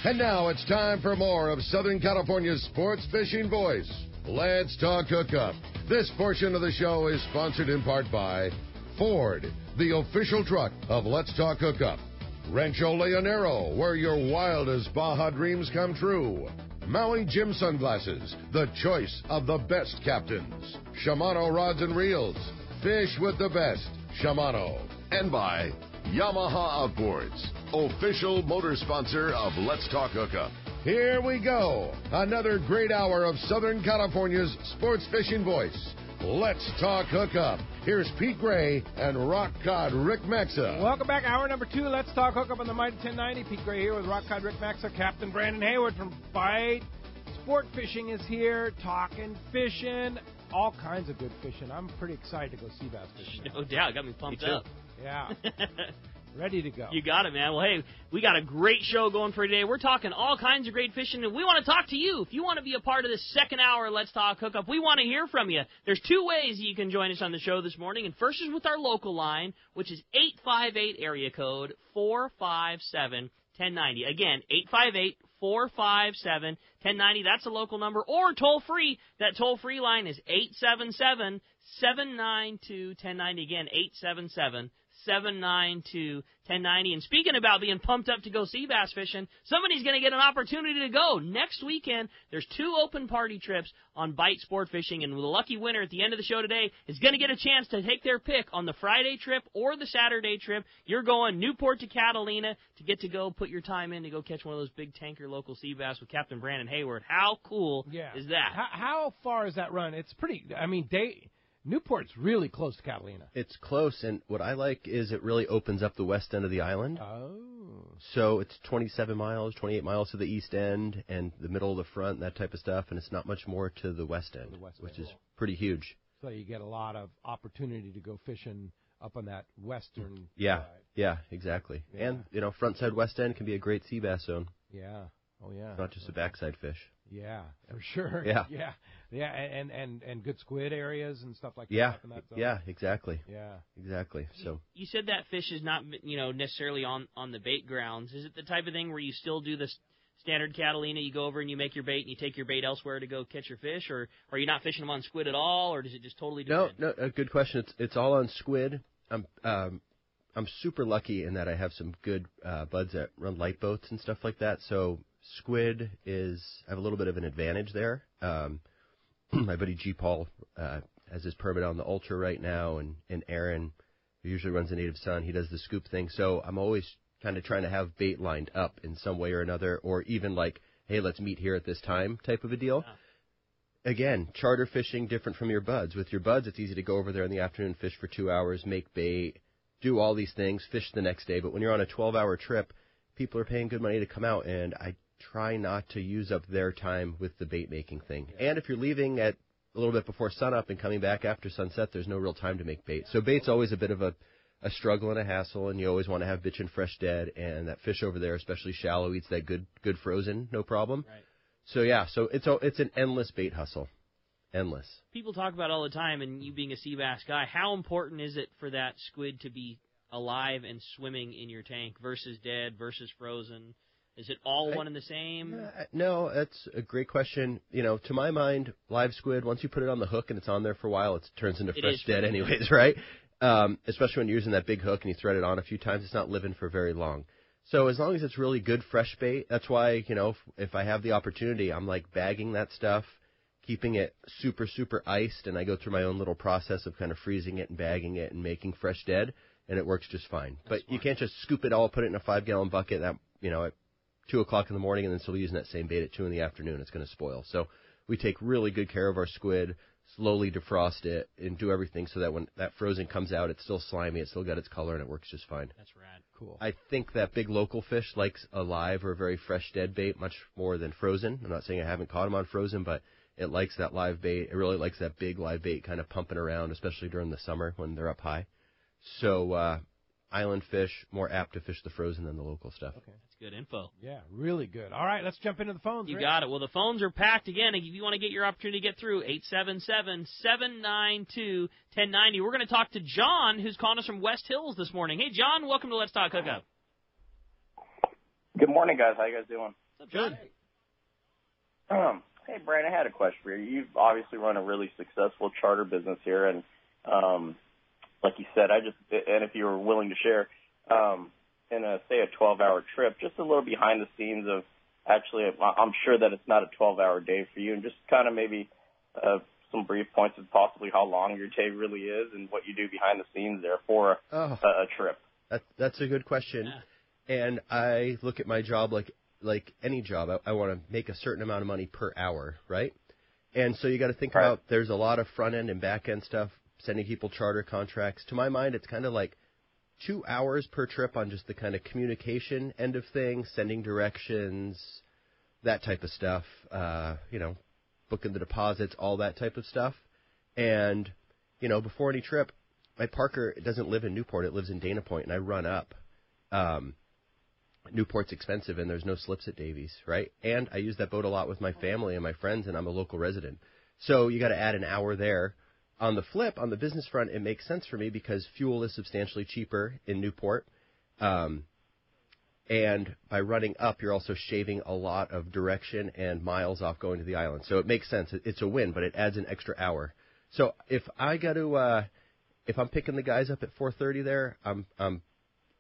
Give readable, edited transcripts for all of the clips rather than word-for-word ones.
And now it's time for more of Southern California's sports fishing voice. Let's talk hookup. This portion of the show is sponsored in part by Ford, the official truck of Let's Talk Hookup. Rancho Leonero, where your wildest Baja dreams come true. Maui Jim Sunglasses, the choice of the best captains. Shimano Rods and Reels, fish with the best. Shimano. And by Yamaha Outboards, official motor sponsor of Let's Talk Hookup. Here we go. Another great hour of Southern California's sports fishing voice. Let's Talk Hookup. Here's Pete Gray and Rock Cod Rick Maxa. Welcome back. Hour number 2. Let's Talk Hookup on the Mighty 1090. Pete Gray here with Rock Cod Rick Maxa. Captain Brandon Hayward from Bight. Sport Fishing is here, talking fishing, all kinds of good fishing. I'm pretty excited to go sea bass fishing. No doubt. Got me pumped up. Yeah. Ready to go. You got it, man. Well, hey, we got a great show going for today. We're talking all kinds of great fishing, and we want to talk to you. If you want to be a part of this second hour of Let's Talk Hookup, we want to hear from you. There's 2 ways you can join us on the show this morning, and first is with our local line, which is 858 area code 457-1090. Again, 858-457-1090. That's a local number, or toll-free. That toll-free line is 877-792-1090. Again, 877-792-1090. And speaking about being pumped up to go sea bass fishing, somebody's going to get an opportunity to go. Next weekend, there's 2 open party trips on Bight Sport Fishing, and the lucky winner at the end of the show today is going to get a chance to take their pick on the Friday trip or the Saturday trip. You're going Newport to Catalina to get to go put your time in to go catch one of those big tanker local sea bass with Captain Brandon Hayward. How cool is that? How far is that run? It's pretty, Newport's really close to Catalina. It's close, and what I like is it really opens up the west end of the island. Oh. So it's 27 miles, 28 miles to the east end, and the middle of the front, that type of stuff, and it's not much more to the west end, which is pretty huge. So you get a lot of opportunity to go fishing up on that western side. Yeah, exactly. Yeah. And, front side, west end can be a great sea bass zone. Yeah. Oh, yeah. It's not just a backside fish. Yeah, for sure. Yeah. Yeah, and good squid areas and stuff like that. Yeah, In that zone. yeah, exactly. Yeah. Exactly. So you said that fish is not, necessarily on the bait grounds. Is it the type of thing where you still do the standard Catalina, you go over and you make your bait and you take your bait elsewhere to go catch your fish, or are you not fishing them on squid at all, or does it just totally depend? No, a good question. It's all on squid. I'm super lucky in that I have some good buds that run light boats and stuff like that, so squid I have a little bit of an advantage there. My buddy G. Paul has his permit on the Ultra right now, and Aaron, who usually runs the Native Sun, he does the scoop thing. So I'm always kind of trying to have bait lined up in some way or another, or even like, hey, let's meet here at this time type of a deal. Yeah. Again, charter fishing, different from your buds. With your buds, it's easy to go over there in the afternoon, fish for 2 hours, make bait, do all these things, fish the next day. But when you're on a 12-hour trip, people are paying good money to come out, and I try not to use up their time with the bait-making thing. Yeah. And if you're leaving at a little bit before sunup and coming back after sunset, there's no real time to make bait. So bait's always a bit of a struggle and a hassle, and you always want to have bitchin' fresh dead, and that fish over there, especially shallow, eats that good frozen, no problem. Right. So, yeah, it's an endless bait hustle. Endless. People talk about all the time, and you being a sea bass guy, how important is it for that squid to be alive and swimming in your tank versus dead versus frozen? Is it all one and the same? No, that's a great question. To my mind, live squid, once you put it on the hook and it's on there for a while, it turns into fresh dead anyways, right? Especially when you're using that big hook and you thread it on a few times, it's not living for very long. So as long as it's really good fresh bait, that's why, if I have the opportunity, I'm like bagging that stuff, keeping it super, super iced, and I go through my own little process of kind of freezing it and bagging it and making fresh dead, and it works just fine. But you can't just scoop it all, put it in a 5-gallon bucket, that, at 2 o'clock in the morning, and then still using that same bait at 2 in the afternoon. It's going to spoil. So we take really good care of our squid, slowly defrost it, and do everything so that when that frozen comes out, it's still slimy, it's still got its color, and it works just fine. That's rad. Cool. I think that big local fish likes a live or a very fresh dead bait much more than frozen. I'm not saying I haven't caught them on frozen, but it likes that live bait. It really likes that big live bait kind of pumping around, especially during the summer when they're up high. So island fish, more apt to fish the frozen than the local stuff. Okay, that's good info. Yeah, really good. All right, let's jump into the phones. You Rick. got it. Well, the phones are packed again. If you want to get your opportunity to get through, 877-792-1090. We're going to talk to John, who's calling us from West Hills this morning. Hey, John, welcome to Let's Talk Hookup. Good morning, guys. How you guys doing? What's up, John? Hey, Brian, I had a question for you. You've obviously run a really successful charter business here, and like you said, and if you were willing to share, in a 12-hour trip, just a little behind the scenes of actually, I'm sure that it's not a 12-hour day for you, and just kind of maybe some brief points of possibly how long your day really is and what you do behind the scenes there for a trip. That's a good question. Yeah. And I look at my job like any job. I want to make a certain amount of money per hour, right? And so you got to think about there's a lot of front end and back end stuff, sending people charter contracts. To my mind, it's kind of like 2 hours per trip on just the kind of communication end of things, sending directions, that type of stuff, booking the deposits, all that type of stuff. And, before any trip, my Parker doesn't live in Newport. It lives in Dana Point, and I run up. Newport's expensive, and there's no slips at Davies, right? And I use that boat a lot with my family and my friends, and I'm a local resident. So you got to add an hour there. On the flip, on the business front, it makes sense for me because fuel is substantially cheaper in Newport. And by running up, you're also shaving a lot of direction and miles off going to the island. So it makes sense. It's a win, but it adds an extra hour. So if I got to, if I'm picking the guys up at 4:30 there, I'm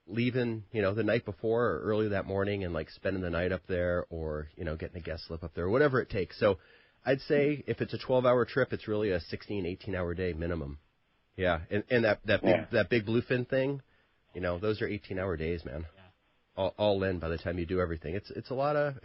leaving, the night before or early that morning and spending the night up there or, getting a guest slip up there or whatever it takes. So I'd say if it's a 12-hour trip, it's really a 16, 18-hour day minimum. Yeah. And that big bluefin thing, those are 18-hour days, man. Yeah. All in by the time you do everything. It's a lot of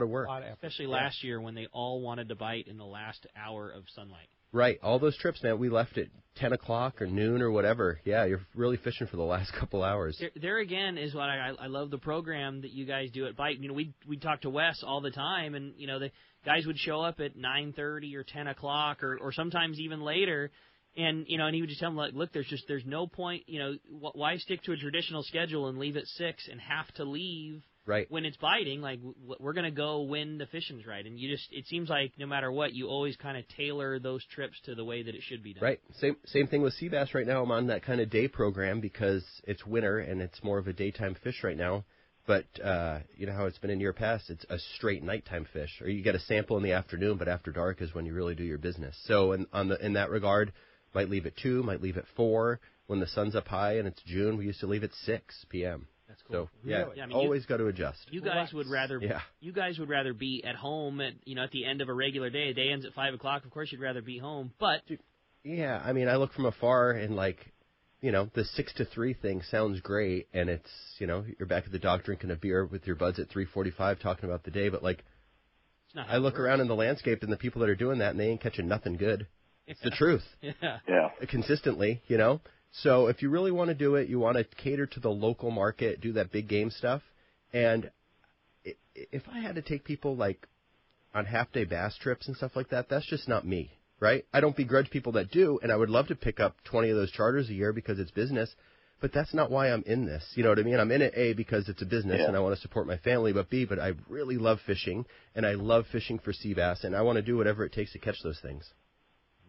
work. Especially last year when they all wanted to bite in the last hour of sunlight. Right. All those trips, man, we left at 10 o'clock or noon or whatever. Yeah, you're really fishing for the last couple hours. There again is what I love the program that you guys do at Bight. We talk to Wes all the time, and, the guys would show up at 9:30 or 10 o'clock or sometimes even later. And, and he would just tell them, look, there's no point, why stick to a traditional schedule and leave at 6 and have to leave right when it's biting? We're going to go when the fishing's right. And it seems like no matter what, you always kind of tailor those trips to the way that it should be done. Right. Same thing with sea bass right now. I'm on that kind of day program because it's winter and it's more of a daytime fish right now. But you know how it's been in year past, it's a straight nighttime fish. Or you get a sample in the afternoon, but after dark is when you really do your business. So in that regard, might leave at 2, might leave at 4. When the sun's up high and it's June, we used to leave at 6 p.m. That's cool. So yeah, really? Always got to adjust. You guys would rather be at home at the end of a regular day. A day ends at 5 o'clock. Of course, you'd rather be home. But yeah, I mean, I look from afar and the 6 to 3 thing sounds great, and it's you're back at the dock drinking a beer with your buds at 3:45 talking about the day. But I look around in the landscape and the people that are doing that, and they ain't catching nothing good. It's the truth. Yeah. Consistently, So if you really want to do it, you want to cater to the local market, do that big game stuff. And if I had to take people on half-day bass trips and stuff like that, that's just not me, right? I don't begrudge people that do, and I would love to pick up 20 of those charters a year because it's business, but that's not why I'm in this. You know what I mean? I'm in it, A, because it's a business and I want to support my family, but B, but I really love fishing, and I love fishing for sea bass, and I want to do whatever it takes to catch those things.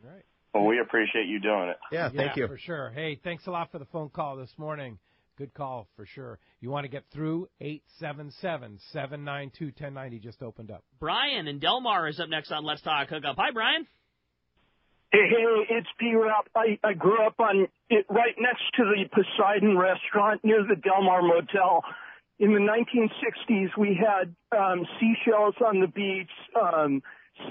Right. Well, we appreciate you doing it. Yeah, thank you. For sure. Hey, thanks a lot for the phone call this morning. Good call for sure. You want to get through 877-792-1090 just opened up. Brian in Delmar is up next on Let's Talk Hookup. Hi, Brian. Hey, it's P-Rap. I grew up right next to the Poseidon restaurant near the Delmar Motel. In the 1960s, we had seashells on the beach,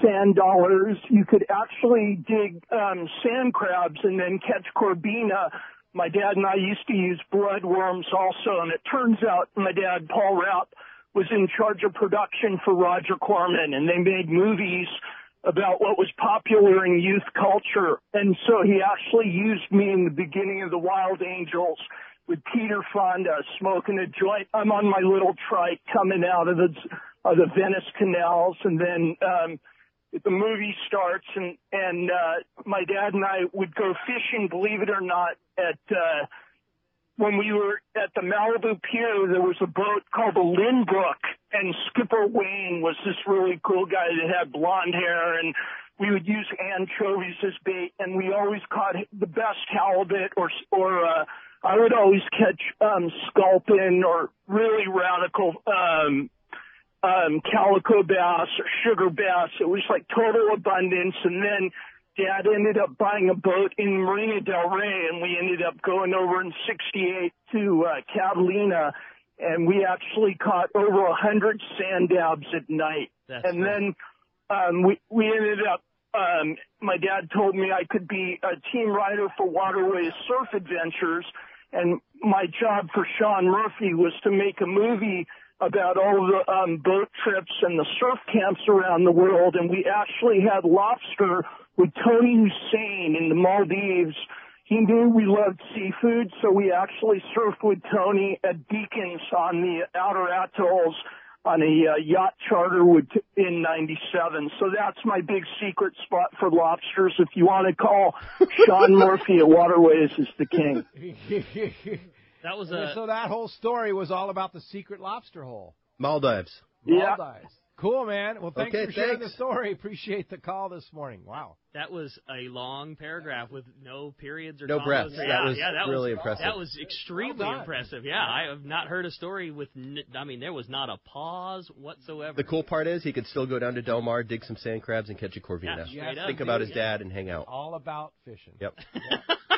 sand dollars. You could actually dig sand crabs and then catch corbina. My dad and I used to use bloodworms also, and it turns out my dad, Paul Rapp, was in charge of production for Roger Corman, and they made movies about what was popular in youth culture. And so he actually used me in the beginning of the Wild Angels with Peter Fonda smoking a joint. I'm on my little trike coming out of the Venice canals, and then the movie starts, and my dad and I would go fishing, believe it or not, when we were at the Malibu Pier. There was a boat called the Lynbrook, and Skipper Wayne was this really cool guy that had blonde hair, and we would use anchovies as bait, and we always caught the best halibut or I would always catch sculpin or really radical calico bass or sugar bass. It was like total abundance. And then Dad ended up buying a boat in Marina del Rey, and we ended up going over in '68 to Catalina, and we actually caught over 100 sand dabs at night. And then we ended up, my dad told me I could be a team rider for Waterways Surf Adventures, and my job for Sean Murphy was to make a movie about all the boat trips and the surf camps around the world, and we actually had lobster with Tony Hussein in the Maldives. He knew we loved seafood, so we actually surfed with Tony at Beacons on the outer atolls on a yacht charter in '97. So that's my big secret spot for lobsters. If you want to call Sean Murphy at Waterways is the king. That was So that whole story was all about the secret lobster hole. Maldives. Yeah. Maldives. Cool, man. Well, thanks Okay, for sharing thanks. the story. Appreciate the call this morning. Wow. That was a long paragraph with no periods or No commas. breaths. That was really impressive. That was extremely impressive. Yeah, I have not heard a story with. There was not a pause whatsoever. The cool part is he could still go down to Del Mar, dig some sand crabs, and catch a corvina. Yeah, straight up. Think about his dad and hang out. All about fishing. Yep.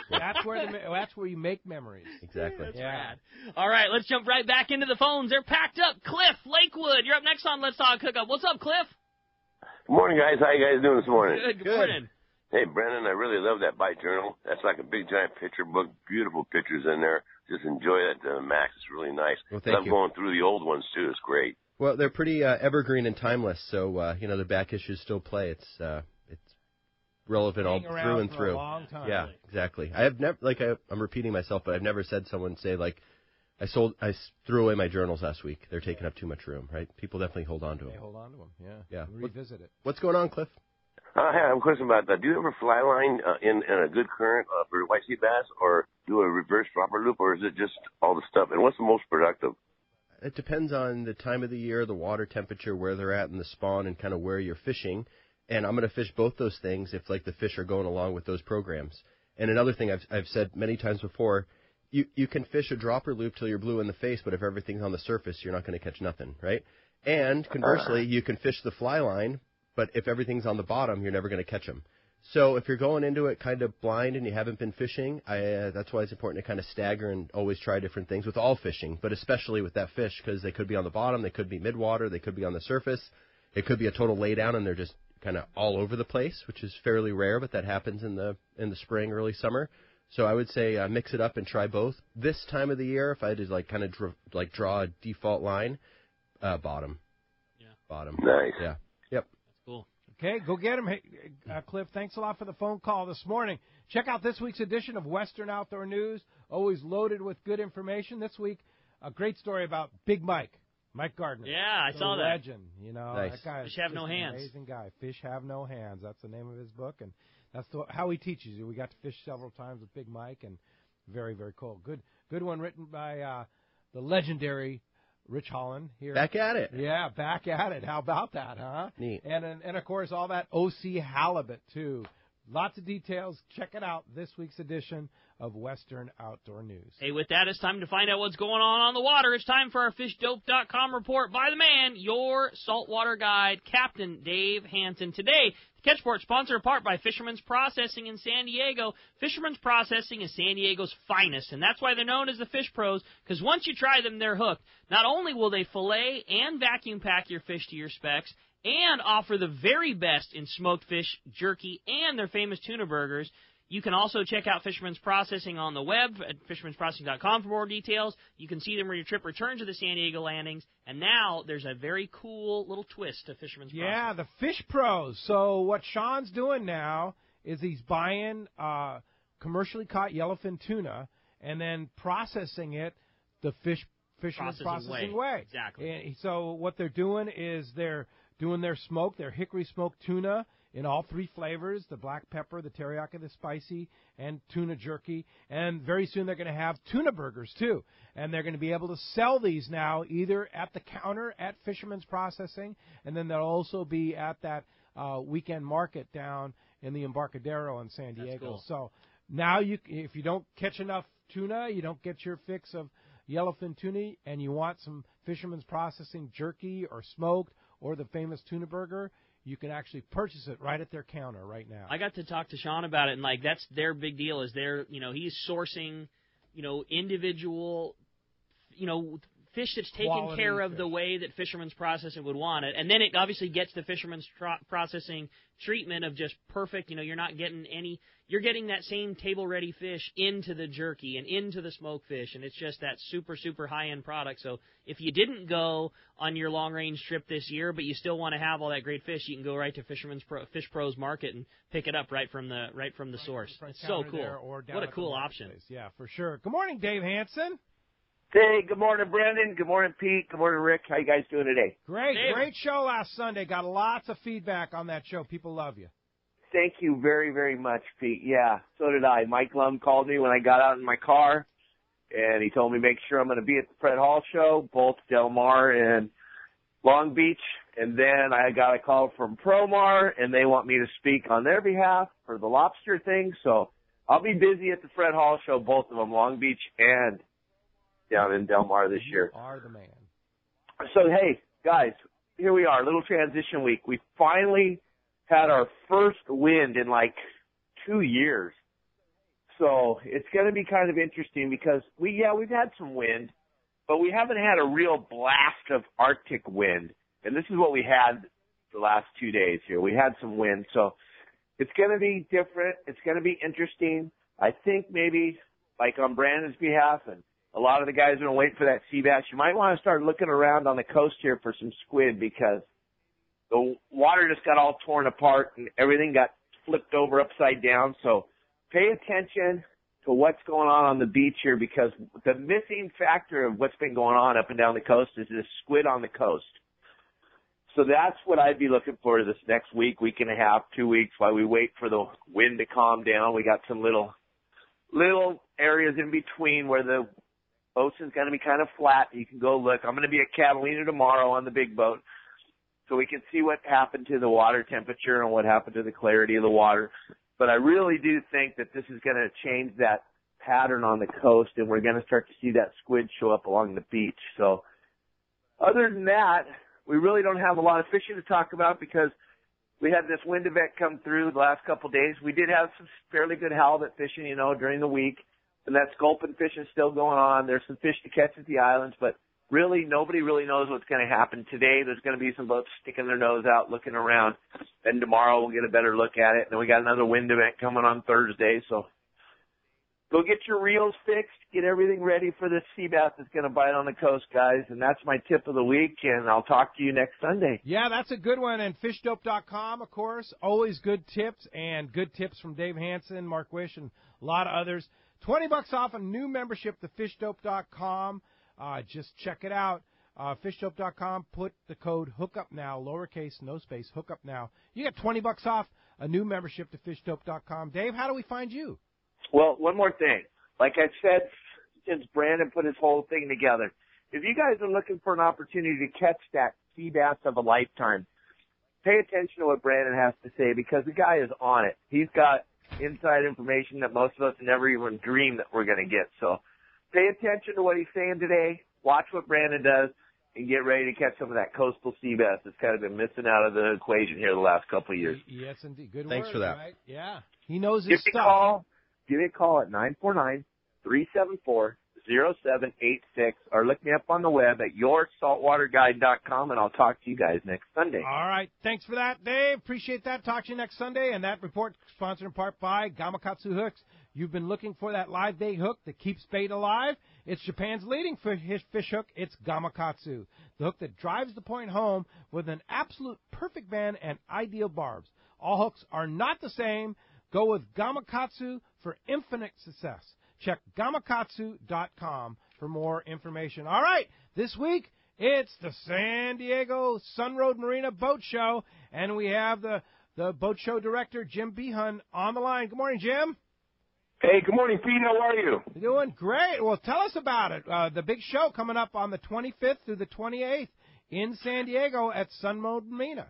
That's where you make memories. Exactly. That's rad. All right, let's jump right back into the phones. They're packed up. Cliff, Lakewood, you're up next on Let's Talk Hookup. What's up, Cliff? Good morning, guys. How you guys doing this morning? Good morning. Hey, Brennan, I really love that Bight journal. That's like a big, giant picture book. Beautiful pictures in there. Just enjoy that to the max. It's really nice. Well, thank Love you. going through the old ones, too. It's great. Well, they're pretty evergreen and timeless, so the back issues still play. It's relevant all through and through. A long time. Yeah, exactly. I have never I'm repeating myself, but I've never said someone say like I threw away my journals last week. They're taking up too much room, right? People definitely hold on to them. They hold on to them. Yeah. Revisit it. What's going on, Cliff? I have a question about that. Do you ever fly line in a good current for white sea bass, or do a reverse dropper loop, or is it just all the stuff? And what's the most productive? It depends on the time of the year, the water temperature, where they're at in the spawn, and kind of where you're fishing. And I'm going to fish both those things if like the fish are going along with those programs. And another thing I've said many times before, you can fish a dropper loop till you're blue in the face, but if everything's on the surface, you're not going to catch nothing, right? And conversely, you can fish the fly line, but if everything's on the bottom, you're never going to catch them. So if you're going into it kind of blind and you haven't been fishing, that's why it's important to kind of stagger and always try different things with all fishing, but especially with that fish, because they could be on the bottom, they could be mid-water, they could be on the surface, it could be a total laydown and they're just kind of all over the place, which is fairly rare, but that happens in the spring, early summer. So I would say mix it up and try both. This time of the year, if I had to like kind of draw a default line, bottom. Yeah. Bottom. Nice. Yeah. Yep. Cool. Okay, go get him. Hey, Cliff, thanks a lot for the phone call this morning. Check out this week's edition of Western Outdoor News, always loaded with good information. This week, a great story about Big Mike Gardner. Yeah, I saw that. Legend, Nice. That guy is Fish Have No just an Hands. amazing guy. Fish Have No Hands. That's the name of his book, and that's how he teaches you. We got to fish several times with Big Mike, and very, very cool. Good one written by the legendary Rich Holland here. Back at it. Yeah, back at it. How about that, huh? Neat. And of course, all that OC halibut, too. Lots of details. Check it out, this week's edition of Western Outdoor News. Hey, with that, it's time to find out what's going on the water. It's time for our FishDope.com report by the man, your saltwater guide, Captain Dave Hansen. Today, the Catchport sponsored in part by Fisherman's Processing in San Diego. Fisherman's Processing is San Diego's finest, and that's why they're known as the Fish Pros, because once you try them, they're hooked. Not only will they fillet and vacuum pack your fish to your specs, and offer the very best in smoked fish, jerky, and their famous tuna burgers. You can also check out Fisherman's Processing on the web at fishermansprocessing.com for more details. You can see them when your trip returns to the San Diego landings. And now there's a very cool little twist to Fisherman's Processing. Yeah, the Fish Pros. So what Sean's doing now is he's buying commercially caught yellowfin tuna and then processing it the Fisherman's Processing way. Exactly. And so what they're doing is they're doing their hickory smoked tuna in all three flavors, the black pepper, the teriyaki, the spicy, and tuna jerky. And very soon they're going to have tuna burgers, too. And they're going to be able to sell these now either at the counter at Fisherman's Processing, and then they'll also be at that weekend market down in the Embarcadero in San Diego. That's cool. So now if you don't catch enough tuna, you don't get your fix of yellowfin tuna, and you want some Fisherman's Processing jerky or smoked or the famous tuna burger, you can actually purchase it right at their counter right now. I got to talk to Sean about it, and like that's their big deal. Is he's sourcing, individual, fish that's taken Quality care of fish. the way that Fisherman's Processing would want it, and then it obviously gets the Fisherman's Processing treatment of just perfect. You're getting that same table-ready fish into the jerky and into the smoked fish, and it's just that super, super high-end product. So if you didn't go on your long-range trip this year, but you still want to have all that great fish, you can go right to Fish Pros Market and pick it up right from the source. It's so cool. What a cool option. Yeah, for sure. Good morning, Dave Hansen. Hey, good morning, Brandon. Good morning, Pete. Good morning, Rick. How you guys doing today? Great show last Sunday. Got lots of feedback on that show. People love you. Thank you very, very much, Pete. Yeah, so did I. Mike Lum called me when I got out in my car, and he told me make sure I'm going to be at the Fred Hall show, both Del Mar and Long Beach. And then I got a call from Promar, and they want me to speak on their behalf for the lobster thing. So I'll be busy at the Fred Hall show, both of them, Long Beach and down in Del Mar this year. You are the man. So, hey, guys, here we are, little transition week. We finally had our first wind in like 2 years. So it's going to be kind of interesting because we've had some wind, but we haven't had a real blast of Arctic wind. And this is what we had the last 2 days here. We had some wind. So it's going to be different. It's going to be interesting. I think maybe like on Brandon's behalf and a lot of the guys are going to wait for that sea bass. You might want to start looking around on the coast here for some squid because the water just got all torn apart and everything got flipped over upside down. So pay attention to what's going on the beach here because the missing factor of what's been going on up and down the coast is this squid on the coast. So that's what I'd be looking for this next week and a half, 2 weeks while we wait for the wind to calm down. We got some little areas in between where the ocean's going to be kind of flat. You can go look. I'm going to be at Catalina tomorrow on the big boat so we can see what happened to the water temperature and what happened to the clarity of the water. But I really do think that this is going to change that pattern on the coast, and we're going to start to see that squid show up along the beach. So other than that, we really don't have a lot of fishing to talk about because we had this wind event come through the last couple of days. We did have some fairly good halibut fishing, during the week. And that sculpin fishing is still going on. There's some fish to catch at the islands, but really nobody really knows what's going to happen today. There's going to be some boats sticking their nose out, looking around. Then tomorrow we'll get a better look at it. And then we got another wind event coming on Thursday. So go get your reels fixed, get everything ready for this sea bass that's going to bite on the coast, guys. And that's my tip of the week, and I'll talk to you next Sunday. Yeah, that's a good one. And fishdope.com, of course, always good tips, and good tips from Dave Hansen, Mark Wish, and a lot of others. $20 off a new membership to fishdope.com. Just check it out. Fishdope.com, put the code Hookup now, lowercase, no space, Hookup now. You get $20 off a new membership to fishdope.com. Dave, how do we find you? Well, one more thing. Like I said, since Brandon put his whole thing together, if you guys are looking for an opportunity to catch that sea bass of a lifetime, pay attention to what Brandon has to say because the guy is on it. He's got inside information that most of us never even dreamed that we're going to get. So pay attention to what he's saying today, watch what Brandon does, and get ready to catch some of that coastal sea bass that's kind of been missing out of the equation here the last couple of years. Yes, indeed. Good Thanks word, for that. Right? Yeah. He knows his stuff. Give me a call at 949-374-0786 or look me up on the web at yoursaltwaterguide.com, and I'll talk to you guys next Sunday. All right. Thanks for that, Dave. Appreciate that. Talk to you next Sunday. And that report sponsored in part by Gamakatsu Hooks. You've been looking for that live bait hook that keeps bait alive. It's Japan's leading fish hook. It's Gamakatsu, the hook that drives the point home with an absolute perfect band and ideal barbs. All hooks are not the same. Go with Gamakatsu for infinite success. Check gamakatsu.com for more information. All right, this week it's the San Diego Sunroad Marina Boat Show, and we have the boat show director, Jim Behun, on the line. Good morning, Jim. Hey, good morning, Pete. How are you? Doing great. Well, tell us about it. The big show coming up on the 25th through the 28th in San Diego at Sunroad Marina.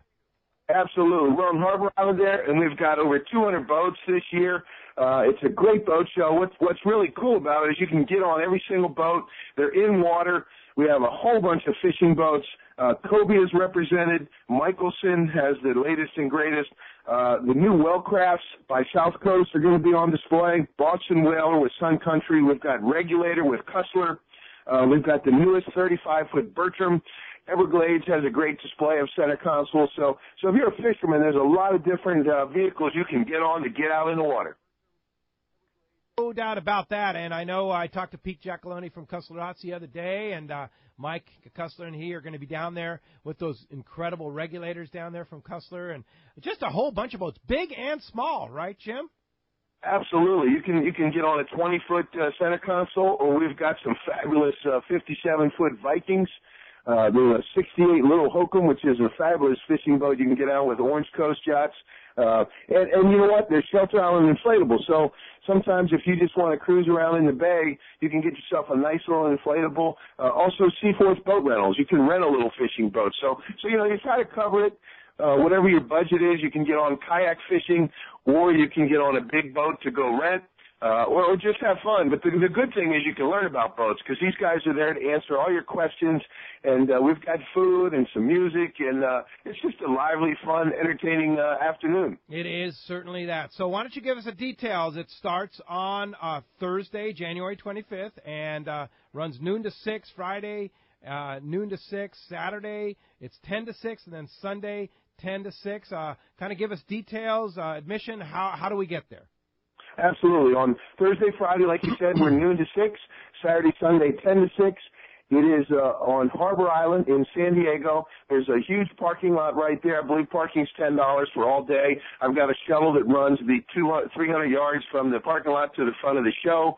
Absolutely. We're on Harbor Island there, and we've got over 200 boats this year. It's a great boat show. What's really cool about it is you can get on every single boat. They're in water. We have a whole bunch of fishing boats. Kobe is represented. Michelson has the latest and greatest. The new Wellcrafts by South Coast are going to be on display. Boston Whaler with Sun Country. We've got Regulator with Cussler. We've got the newest 35-foot Bertram. Everglades has a great display of center console. So if you're a fisherman, there's a lot of different vehicles you can get on to get out in the water. No doubt about that, and I know I talked to Pete Giacalone from Cussler Yachts the other day, and Mike Cussler and he are going to be down there with those incredible Regulators down there from Cussler, and just a whole bunch of boats, big and small, right, Jim? Absolutely. You can get on a 20-foot center console, or we've got some fabulous 57-foot Vikings. There's a 68 Little Hokum, which is a fabulous fishing boat you can get out with Orange Coast yachts. And you know what? There's Shelter Island inflatable. So sometimes if you just want to cruise around in the bay, you can get yourself a nice little inflatable. Also, Seaforth Boat Rentals. You can rent a little fishing boat. So you try to cover it. Whatever your budget is, you can get on kayak fishing, or you can get on a big boat to go rent. Or just have fun. But the good thing is you can learn about boats because these guys are there to answer all your questions, and we've got food and some music, and it's just a lively, fun, entertaining afternoon. It is certainly that. So why don't you give us the details? It starts on Thursday, January 25th, and runs noon to 6, Friday noon to 6, Saturday it's 10 to 6, and then Sunday 10 to 6. Kind of give us details, admission, how do we get there? Absolutely. On Thursday, Friday, like you said, we're noon to 6. Saturday, Sunday, 10 to 6. It is on Harbor Island in San Diego. There's a huge parking lot right there. I believe parking's $10 for all day. I've got a shuttle that runs the 300 yards from the parking lot to the front of the show.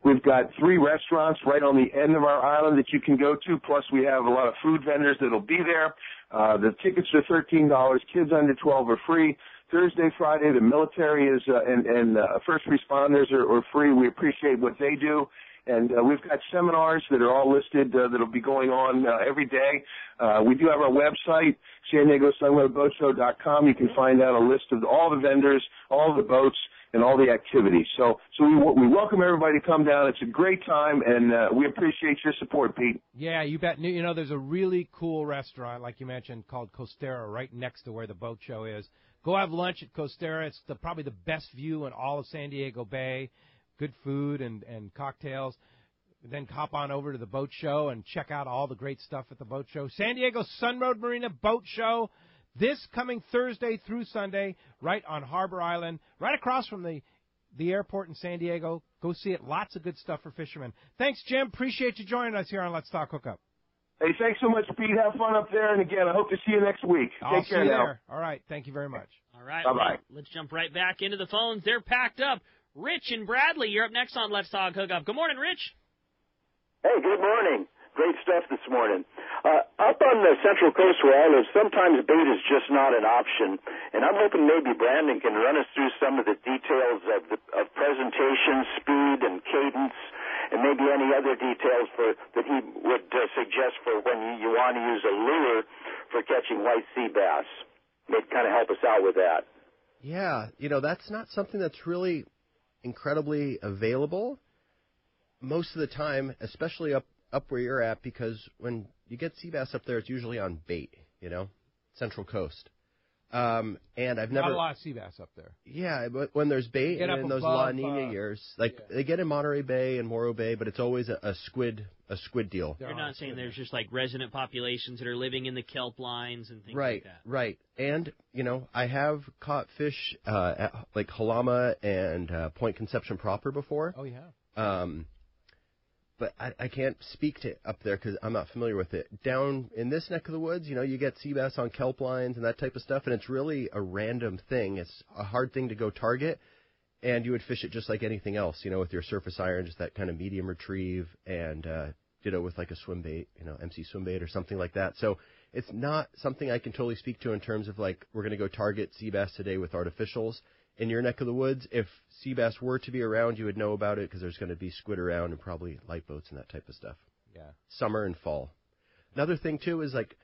We've got 3 restaurants right on the end of our island that you can go to, plus we have a lot of food vendors that'll be there. The tickets are $13. Kids under 12 are free. Thursday, Friday, the military is and first responders are free. We appreciate what they do. And we've got seminars that are all listed that'll be going on every day. We do have our website, SanDiegoSunwebBoatShow.com. You can find out a list of all the vendors, all the boats, and all the activities. So we welcome everybody to come down. It's a great time, and we appreciate your support, Pete. Yeah, you bet. You know, there's a really cool restaurant, like you mentioned, called Costera, right next to where the boat show is. Go have lunch at Costera. It's probably the best view in all of San Diego Bay. Good food and cocktails. Then hop on over to the boat show and check out all the great stuff at the boat show. San Diego Sun Road Marina Boat Show this coming Thursday through Sunday right on Harbor Island, right across from the airport in San Diego. Go see it. Lots of good stuff for fishermen. Thanks, Jim. Appreciate you joining us here on Let's Talk Hookup. Hey, thanks so much, Pete. Have fun up there. And, again, I hope to see you next week. Take care now. There. All right. Thank you very much. All right. Bye-bye. Let's jump right back into the phones. They're packed up. Rich and Bradley, you're up next on Let's Talk Hookup. Good morning, Rich. Hey, good morning. Great stuff this morning. Up on the Central Coast where I live, sometimes bait is just not an option, and I'm hoping maybe Brandon can run us through some of the details of presentation, speed, and cadence, and maybe any other details that he would suggest for when you want to use a lure for catching white sea bass. Maybe kind of help us out with that. Yeah, that's not something that's really incredibly available most of the time, especially up where you're at, because when you get sea bass up there, it's usually on bait, Central Coast. And I've never... Not a lot of sea bass up there. Yeah, but when there's bait and in those La Nina years, they get in Monterey Bay and Morro Bay, but it's always a squid deal. You're not saying there's just like resident populations that are living in the kelp lines and things like that. Right. And, I have caught fish at like Halama and Point Conception proper before. Oh, yeah. But I can't speak to up there because I'm not familiar with it. Down in this neck of the woods, you get sea bass on kelp lines and that type of stuff, and it's really a random thing. It's a hard thing to go target, and you would fish it just like anything else, with your surface iron, just that kind of medium retrieve, and ditto with like a swim bait, MC swim bait or something like that. So it's not something I can totally speak to in terms of like we're going to go target sea bass today with artificials. In your neck of the woods, if sea bass were to be around, you would know about it because there's going to be squid around and probably light boats and that type of stuff. Yeah. Summer and fall. Another thing, too, is like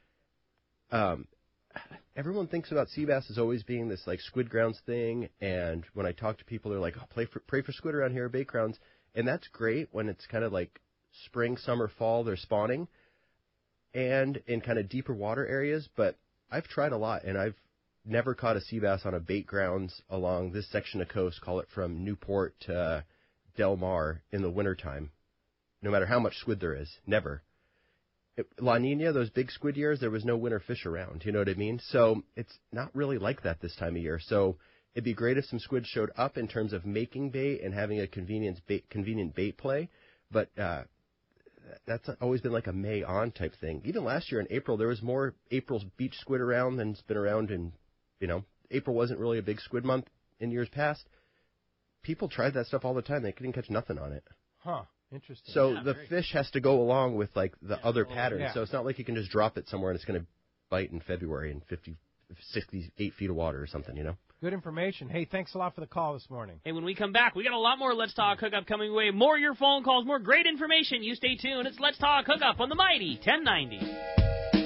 everyone thinks about sea bass as always being this like squid grounds thing, and when I talk to people, they're like, oh, pray for squid around here, bait grounds, and that's great when it's kind of like spring, summer, fall, they're spawning, and in kind of deeper water areas, but I've tried a lot, and I've never caught a sea bass on a bait grounds along this section of coast, call it from Newport to Del Mar in the wintertime, no matter how much squid there is, never. La Nina, those big squid years, there was no winter fish around, you know what I mean? So it's not really like that this time of year. So it'd be great if some squid showed up in terms of making bait and having a convenient bait play, but that's always been like a May on type thing. Even last year in April, there was more April's beach squid around than's been around in, April wasn't really a big squid month in years past. People tried that stuff all the time. They couldn't catch nothing on it. Huh. Interesting. So the fish has to go along with like the other patterns. Yeah. So it's not like you can just drop it somewhere and it's going to bite in February in 68 feet of water or something, Good information. Hey, thanks a lot for the call this morning. Hey, when we come back, we got a lot more Let's Talk Hookup coming away. More your phone calls, more great information. You stay tuned. It's Let's Talk Hookup on the Mighty 1090.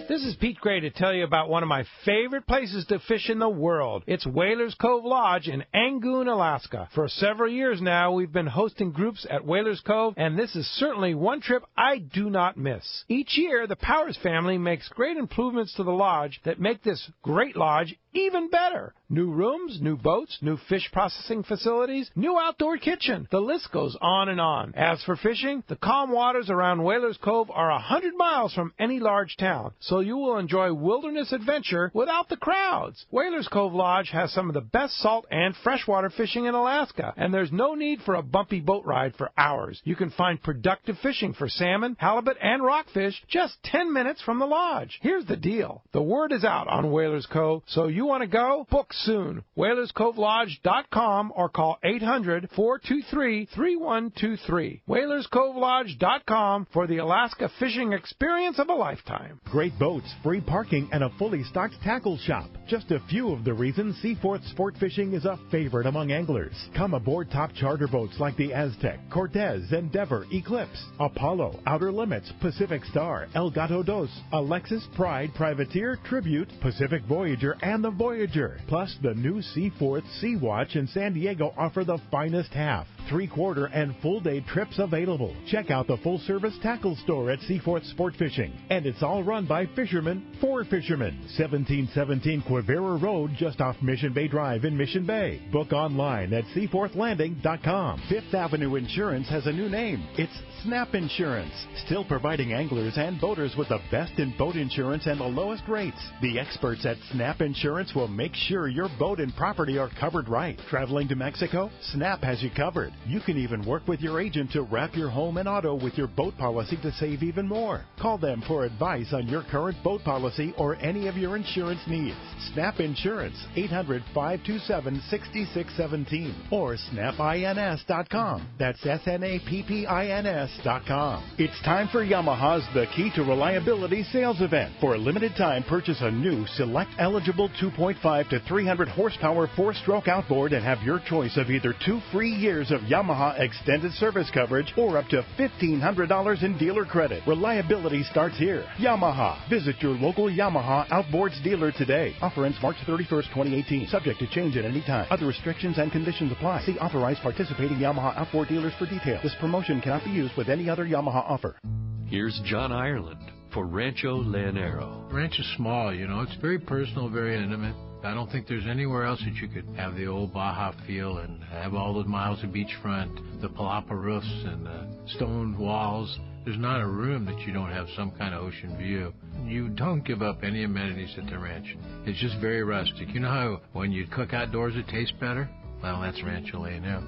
This is Pete Gray to tell you about one of my favorite places to fish in the world. It's Whalers Cove Lodge in Angoon, Alaska. For several years now, we've been hosting groups at Whalers Cove, and this is certainly one trip I do not miss. Each year, the Powers family makes great improvements to the lodge that make this great lodge even better. New rooms, new boats, new fish processing facilities, new outdoor kitchen. The list goes on and on. As for fishing, the calm waters around Whalers Cove are 100 miles from any large town, so you will enjoy wilderness adventure without the crowds. Whalers Cove Lodge has some of the best salt and freshwater fishing in Alaska, and there's no need for a bumpy boat ride for hours. You can find productive fishing for salmon, halibut, and rockfish just 10 minutes from the lodge. Here's the deal. The word is out on Whalers Cove, so you want to go? Book soon. WhalersCoveLodge.com or call 800-423-3123. WhalersCoveLodge.com for the Alaska fishing experience of a lifetime. Great boats, free parking, and a fully stocked tackle shop. Just a few of the reasons Seaforth Sport Fishing is a favorite among anglers. Come aboard top charter boats like the Aztec, Cortez, Endeavor, Eclipse, Apollo, Outer Limits, Pacific Star, El Gato Dos, Alexis, Pride, Privateer, Tribute, Pacific Voyager, and the Voyager. Plus, the new Seaforth Sea Watch in San Diego offer the finest half, 3/4, and full-day trips available. Check out the full-service tackle store at Seaforth Sport Fishing. And it's all run by fishermen for fishermen. 1717 Quivira Road, just off Mission Bay Drive in Mission Bay. Book online at seaforthlanding.com. Fifth Avenue Insurance has a new name. It's Snap Insurance. Still providing anglers and boaters with the best in boat insurance and the lowest rates. The experts at Snap Insurance will make sure your boat and property are covered right. Traveling to Mexico? Snap has you covered. You can even work with your agent to wrap your home and auto with your boat policy to save even more. Call them for advice on your current boat policy or any of your insurance needs. Snap Insurance, 800-527-6617 or snapins.com. That's SNAPPINS.com. It's time for Yamaha's The Key to Reliability sales event. For a limited time, purchase a new select eligible 2.5 to 300 horsepower 4-stroke outboard and have your choice of either 2 free years of Yamaha extended service coverage or up to $1,500 in dealer credit. Reliability starts here. Yamaha. Visit your local Yamaha Outboards dealer today. Offer ends March 31st, 2018. Subject to change at any time. Other restrictions and conditions apply. See authorized participating Yamaha Outboard dealers for details. This promotion cannot be used with any other Yamaha offer. Here's John Ireland for Rancho Leonero. The ranch is small, it's very personal, very intimate. I don't think there's anywhere else that you could have the old Baja feel and have all the miles of beachfront, the palapa roofs and the stone walls. There's not a room that you don't have some kind of ocean view. You don't give up any amenities at the ranch. It's just very rustic. You know how when you cook outdoors it tastes better? Well, that's Rancho Leonero.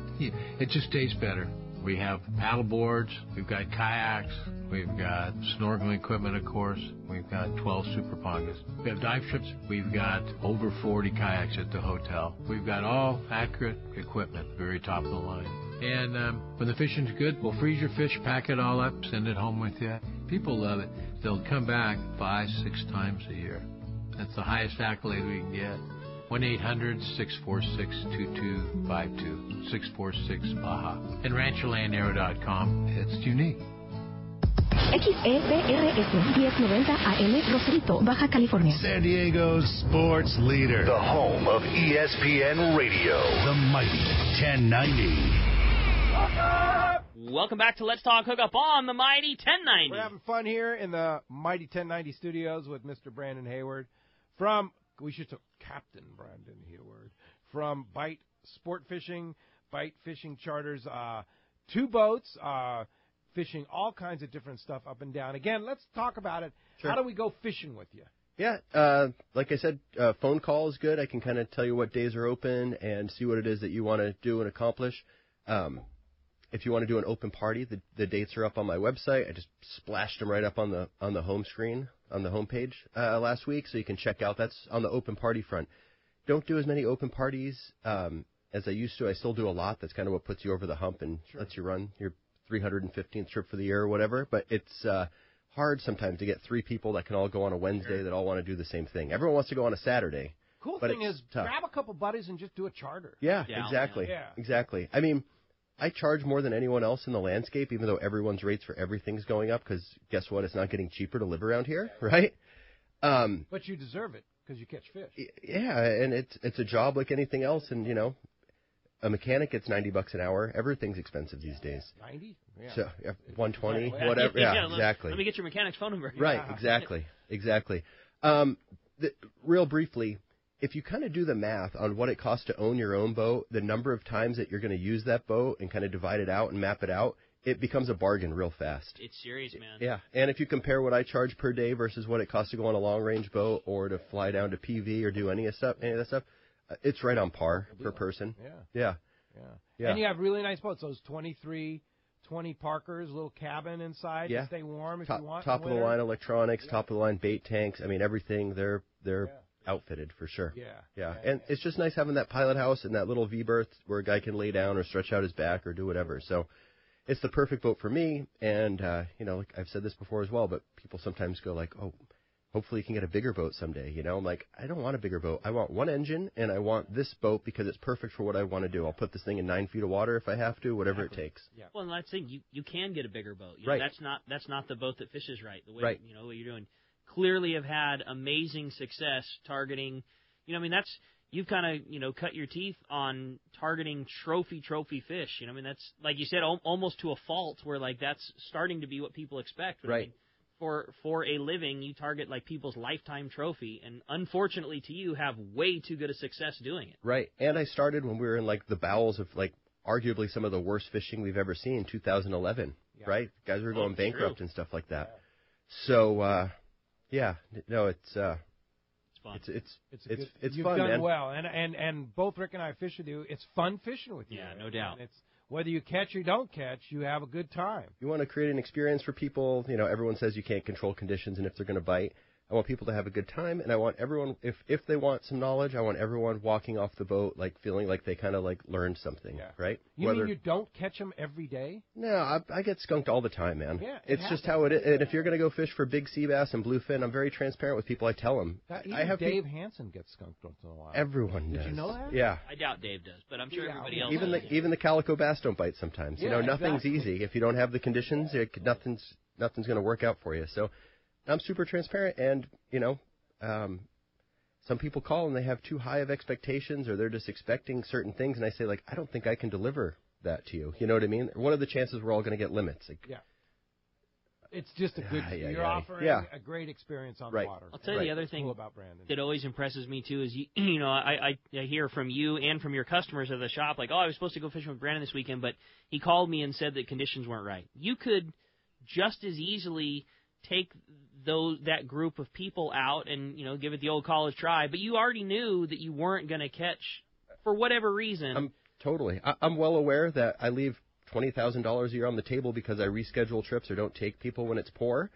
It just tastes better. We have paddle boards, we've got kayaks, we've got snorkeling equipment, of course. We've got 12 super pongas. We have dive trips. We've got over 40 kayaks at the hotel. We've got all accurate equipment, very top of the line. And when the fishing's good, we'll freeze your fish, pack it all up, send it home with you. People love it. They'll come back 5-6 times a year. That's the highest accolade we can get. 1-800-646-2252, 646-BAHA. And RanchoLeonero.com. It's unique. XEBRS 1090 AM, Rosarito, Baja California. San Diego's sports leader. The home of ESPN Radio. The mighty 1090. Welcome back to Let's Talk Hookup on the Mighty 1090. We're having fun here in the Mighty 1090 studios with Mr. Brandon Hayward from, Captain Brandon Hayward from Bight Sport Fishing, Bight Fishing Charters, 2 boats, fishing all kinds of different stuff up and down. Again, let's talk about it. Sure. How do we go fishing with you? Yeah, like I said, phone call is good. I can kind of tell you what days are open and see what it is that you want to do and accomplish. If you want to do an open party, the dates are up on my website. I just splashed them right up on the home screen, on the home page last week, so you can check out. That's on the open party front. Don't do as many open parties as I used to. I still do a lot. That's kind of what puts you over the hump and lets you run your 315th trip for the year or whatever. But it's hard sometimes to get 3 people that can all go on a Wednesday that all want to do the same thing. Everyone wants to go on a Saturday. Cool but thing is, grab a couple buddies and just do a charter. Yeah, exactly. Yeah. Exactly. I mean, I charge more than anyone else in the landscape, even though everyone's rates for everything's going up, because guess what? It's not getting cheaper to live around here, right? But you deserve it because you catch fish. Yeah, and it's a job like anything else, and, you know, a mechanic gets $90 an hour. Everything expensive these days. 90? Yeah. So, 120, whatever. Yeah, exactly. Let me get your mechanic's phone number. Right, exactly. Real briefly, if you kind of do the math on what it costs to own your own boat, the number of times that you're going to use that boat and kind of divide it out and map it out, it becomes a bargain real fast. It's serious, man. Yeah, and if you compare what I charge per day versus what it costs to go on a long-range boat or to fly down to PV or do any of that stuff, it's right on par per person. Yeah. And you have really nice boats. Those 20 Parkers, little cabin inside to stay warm if you want. Top of the line electronics, top of the line bait tanks. I mean, everything. They're outfitted for sure. Yeah. And it's just nice having that pilot house and that little V-berth where a guy can lay down or stretch out his back or do whatever. So it's the perfect boat for me. And, you know, like I've said this before as well, but people sometimes go like, oh, hopefully you can get a bigger boat someday. You know, I'm like, I don't want a bigger boat. I want one engine, and I want this boat because it's perfect for what I want to do. I'll put this thing in 9 feet of water if I have to, whatever it takes. Yeah. Well, and that's the thing. You can get a bigger boat. You know, that's not the boat that fishes right. The way you know what you're doing. Clearly have had amazing success targeting. You know, I mean, you've kind of, you know, cut your teeth on targeting trophy fish. You know, I mean, that's, like you said, almost to a fault where, like, that's starting to be what people expect. But, I mean, for a living, you target, like, people's lifetime trophy, and unfortunately to you, have way too good a success doing it. Right. And I started when we were in, like, the bowels of, like, arguably some of the worst fishing we've ever seen, 2011, right? Guys were going bankrupt and stuff like that. So, it's fun. It's You've fun, done man. well, and both Rick and I fish with you. It's fun fishing with you. Yeah, no doubt. And it's whether you catch or don't catch, you have a good time. You want to create an experience for people. You know, everyone says you can't control conditions and if they're going to bite. I want people to have a good time, and I want everyone, if they want some knowledge, I want everyone walking off the boat like feeling like they kind of like learned something, right? You mean you don't catch them every day? No, I get skunked all the time, man. Yeah, it's just how it is. And if you're going to go fish for big sea bass and bluefin, I'm very transparent with people. I tell them. Dave Hansen gets skunked once in a while. Everyone does. Did you know that? Yeah. I doubt Dave does, but I'm sure everybody else Even does. even the calico bass don't bite sometimes. You know, nothing's easy. If you don't have the conditions, nothing's going to work out for you. So I'm super transparent, and you know. Some people call and they have too high of expectations, or they're just expecting certain things, and I say, like, I don't think I can deliver that to you. You know what I mean? What are the chances we're all going to get limits? Like, it's just a good. You're offering a great experience on the water. I'll tell you the other thing about Brandon that always impresses me too is you know I hear from you and from your customers at the shop like, oh, I was supposed to go fishing with Brandon this weekend, but he called me and said that conditions weren't right. You could just as easily take that group of people out and, you know, give it the old college try, but you already knew that you weren't going to catch for whatever reason. I'm well aware that I leave $20,000 a year on the table because I reschedule trips or don't take people when it's poor.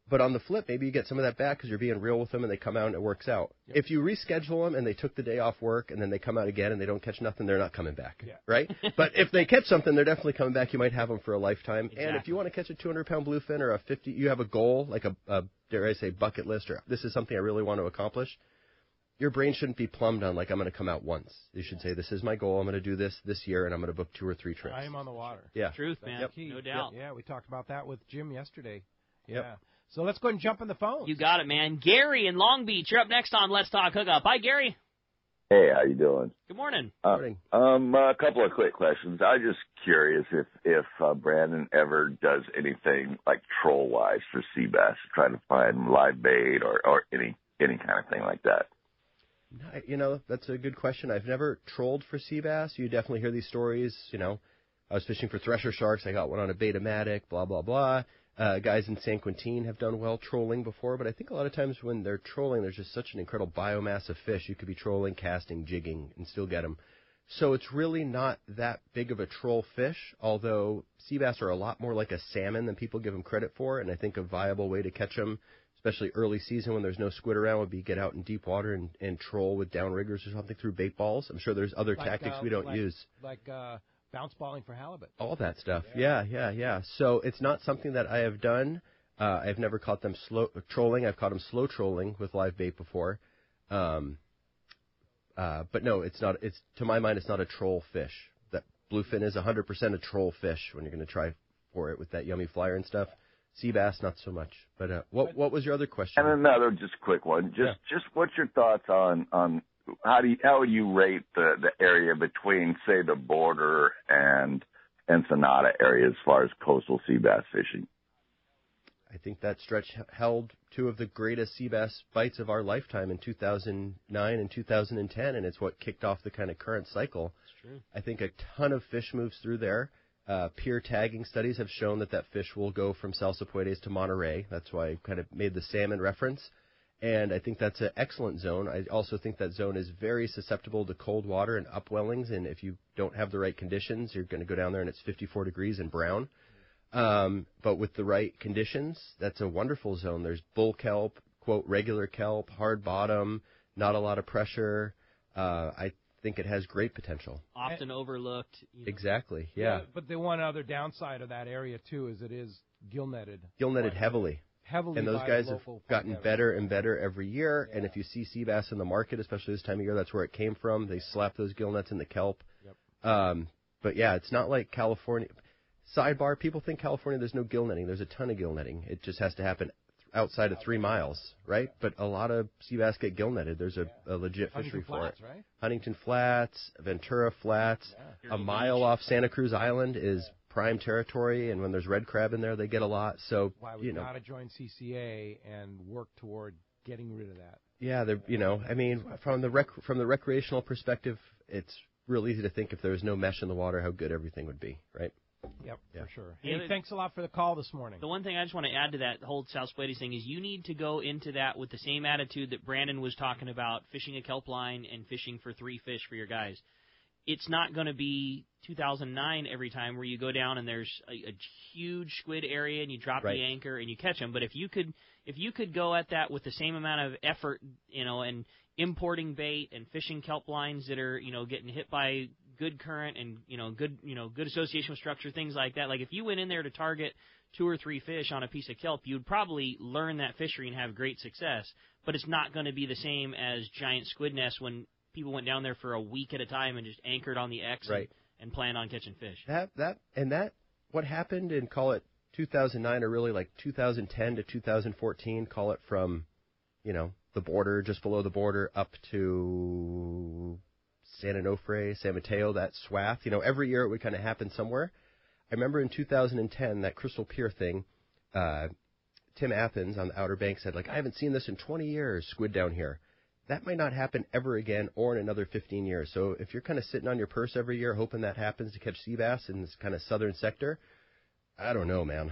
But on the flip, maybe you get some of that back because you're being real with them and they come out and it works out. Yep. If you reschedule them and they took the day off work and then they come out again and they don't catch nothing, they're not coming back, right? But if they catch something, they're definitely coming back. You might have them for a lifetime. Exactly. And if you want to catch a 200-pound bluefin or a 50, you have a goal, like a dare I say, bucket list, or this is something I really want to accomplish, your brain shouldn't be plumbed on, like, I'm going to come out once. You should say, this is my goal. I'm going to do this year, and I'm going to book 2 or 3 trips. I am on the water. Yeah. Truth, man. No doubt. Yeah, we talked about that with Jim yesterday. Yep. Yeah. So let's go ahead and jump in the phone. You got it, man. Gary in Long Beach, you're up next on Let's Talk Hookup. Hi, Gary. Hey, how you doing? Good morning. A couple of quick questions. I'm just curious if Brandon ever does anything like troll-wise for sea bass, trying to find live bait or any kind of thing like that. You know, that's a good question. I've never trolled for sea bass. You definitely hear these stories. You know, I was fishing for thresher sharks. I got one on a Betamatic, blah, blah, blah. Guys in San Quentin have done well trolling before, but I think a lot of times when they're trolling, there's just such an incredible biomass of fish. You could be trolling, casting, jigging, and still get them. So it's really not that big of a troll fish, although sea bass are a lot more like a salmon than people give them credit for, and I think a viable way to catch them, especially early season when there's no squid around, would be get out in deep water and troll with downriggers or something through bait balls. I'm sure there's other tactics we don't use. Like bounce balling for halibut. All that stuff. Yeah. So it's not something that I have done. I've never caught them slow trolling. I've caught them slow trolling with live bait before. But no, it's not. It's to my mind, it's not a troll fish. That bluefin is 100% a troll fish when you're going to try for it with that yummy flyer and stuff. Sea bass, not so much. But what was your other question? And another just quick one. Just what's your thoughts on how would you rate the area between, say, the border and Ensenada area as far as coastal sea bass fishing? I think that stretch held two of the greatest sea bass bites of our lifetime in 2009 and 2010, and it's what kicked off the kind of current cycle. That's true. I think a ton of fish moves through there. Peer tagging studies have shown that fish will go from Salsipuedes to Monterey. That's why I kind of made the salmon reference. And I think that's an excellent zone. I also think that zone is very susceptible to cold water and upwellings, and if you don't have the right conditions, you're going to go down there and it's 54 degrees and brown. But with the right conditions, that's a wonderful zone. There's bull kelp, quote, regular kelp, hard bottom, not a lot of pressure. I think it has great potential. Often overlooked. Exactly, yeah. But the one other downside of that area, too, is it is gill-netted. Gill-netted heavily. And those guys have gotten better and better every year. Yeah. And if you see sea bass in the market, especially this time of year, that's where it came from. They slap those gill nets in the kelp. Yep. But, yeah, it's not like California. Sidebar, people think California there's no gill netting. There's a ton of gill netting. It just has to happen outside of 3 miles, right? But a lot of sea bass get gill netted. There's a legit fishery for it. Right? Huntington Flats, Ventura Flats, a mile off Santa Cruz Island is prime territory, and when there's red crab in there, they get a lot. So we've got to join CCA and work toward getting rid of that. Yeah, I mean, from the recreational perspective, it's real easy to think if there was no mesh in the water, how good everything would be, right? Yep, for sure. Hey, thanks a lot for the call this morning. The one thing I just want to add to that whole Salsipuedes thing is you need to go into that with the same attitude that Brandon was talking about, fishing a kelp line and fishing for 3 fish for your guys. It's not going to be 2009 every time where you go down and there's a huge squid area and you drop the anchor and you catch them. But if you could go at that with the same amount of effort, and importing bait and fishing kelp lines that are, getting hit by good current and, good association with structure, things like that. Like if you went in there to target 2 or 3 fish on a piece of kelp, you'd probably learn that fishery and have great success. But it's not going to be the same as giant squid nests when people went down there for a week at a time and just anchored on the X and planned on catching fish. What happened in, call it 2009 or really like 2010 to 2014, call it from, the border, just below the border, up to San Onofre, San Mateo, that swath. Every year it would kind of happen somewhere. I remember in 2010, that Crystal Pier thing, Tim Athens on the Outer Banks said, I haven't seen this in 20 years, squid down here. That might not happen ever again or in another 15 years. So if you're kind of sitting on your purse every year hoping that happens to catch sea bass in this kind of southern sector, I don't know, man.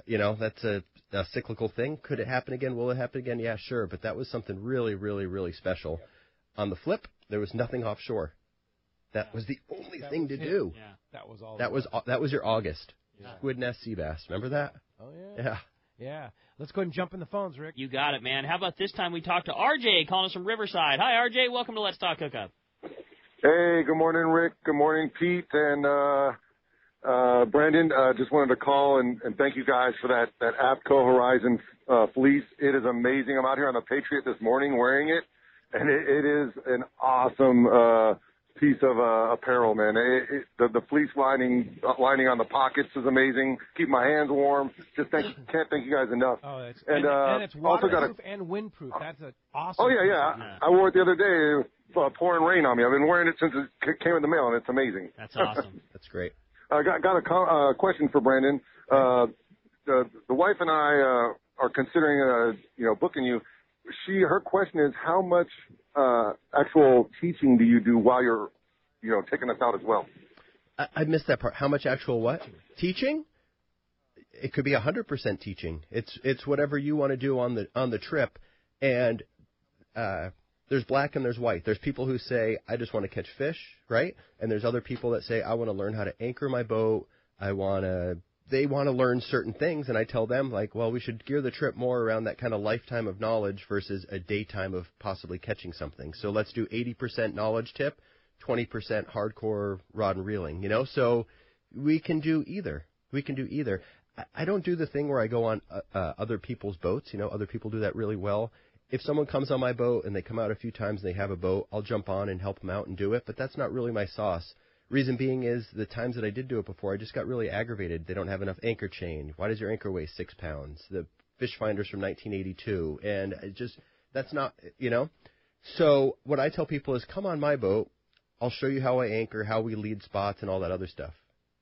That's a cyclical thing. Could it happen again? Will it happen again? Yeah, sure. But that was something really, really, really special. On the flip, there was nothing offshore. That was the only thing to do. Yeah, that was all. That was your August. Yeah. Squid nest sea bass. Remember that? Oh, yeah. Yeah. Let's go ahead and jump in the phones, Rick. You got it, man. How about this time we talk to RJ calling us from Riverside. Hi, RJ. Welcome to Let's Talk Hookup. Hey, good morning, Rick. Good morning, Pete. And Brandon, just wanted to call and thank you guys for that APCO Horizon fleece. It is amazing. I'm out here on the Patriot this morning wearing it, and it is an awesome piece of apparel, man. The fleece lining on the pockets is amazing. Keep my hands warm. Just can't thank you guys enough. Oh, and it's waterproof and windproof. That's an awesome. Oh yeah. I wore it the other day. Pouring rain on me. I've been wearing it since it came in the mail, and it's amazing. That's awesome. That's great. I got a question for Brandon. The wife and I are considering booking you. Her question is, how much actual teaching do you do while you're taking us out as well? I missed that part. How much actual what? Teaching? It could be 100% teaching. It's whatever you want to do on the trip, and there's black and there's white. There's people who say, I just want to catch fish, right? And there's other people that say, I want to learn how to anchor my boat. They want to learn certain things, and I tell them, like, well, we should gear the trip more around that kind of lifetime of knowledge versus a daytime of possibly catching something. So let's do 80% knowledge tip, 20% hardcore rod and reeling, So we can do either. I don't do the thing where I go on other people's boats. Other people do that really well. If someone comes on my boat and they come out a few times and they have a boat, I'll jump on and help them out and do it, but that's not really my sauce. Reason being is the times that I did do it before, I just got really aggravated. They don't have enough anchor chain. Why does your anchor weigh 6 pounds? The fish finder's from 1982, and that's not, So what I tell people is, come on my boat. I'll show you how I anchor, how we lead spots, and all that other stuff.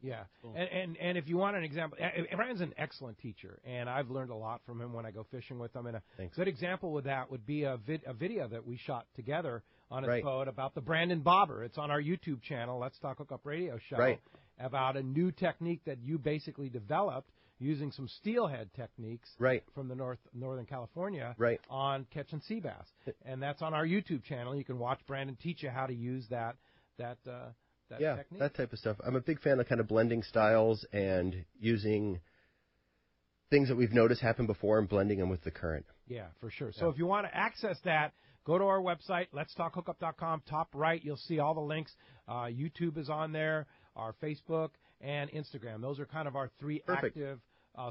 Yeah, and if you want an example, Ryan's an excellent teacher, and I've learned a lot from him when I go fishing with him. And a good example with that would be a video that we shot together on his boat about the Brandon Bobber. It's on our YouTube channel, Let's Talk Hookup Radio Show, about a new technique that you basically developed using some steelhead techniques from the Northern California on catching sea bass. And that's on our YouTube channel. You can watch Brandon teach you how to use that technique. That type of stuff. I'm a big fan of kind of blending styles and using things that we've noticed happen before and blending them with the current. Yeah, for sure. So if you want to access that, go to our website, letstalkhookup.com. Top right, you'll see all the links. YouTube is on there, our Facebook, and Instagram. Those are kind of our three active